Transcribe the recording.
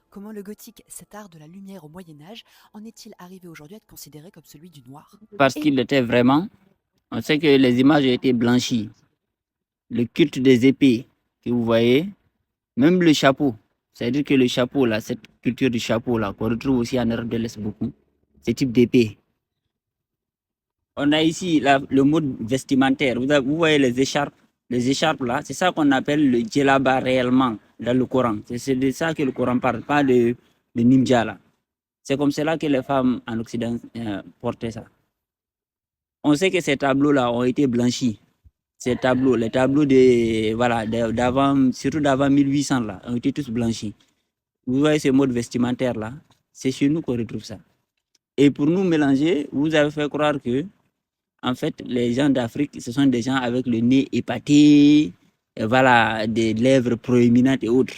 Comment le gothique, cet art de la lumière au Moyen-Âge, en est-il arrivé aujourd'hui à être considéré comme celui du noir? Parce qu'il était vraiment, on sait que les images ont été blanchies. Le culte des épées que vous voyez, même le chapeau, c'est-à-dire que le chapeau là, cette culture du chapeau là, qu'on retrouve aussi en Europe de l'Est beaucoup, ce type d'épée. On a ici le mode vestimentaire. Vous voyez les écharpes là, c'est ça qu'on appelle le djellaba réellement dans le Coran. C'est de ça que le Coran parle, pas de ninja là. C'est comme cela que les femmes en Occident portaient ça. On sait que ces tableaux-là ont été blanchis. Ces tableaux, les tableaux voilà, d'avant, surtout d'avant 1800 là, ont été tous blanchis. Vous voyez ce mode vestimentaire là, c'est chez nous qu'on retrouve ça. Et pour nous mélanger, vous avez fait croire que en fait, les gens d'Afrique, ce sont des gens avec le nez épaté, et voilà, des lèvres proéminentes et autres.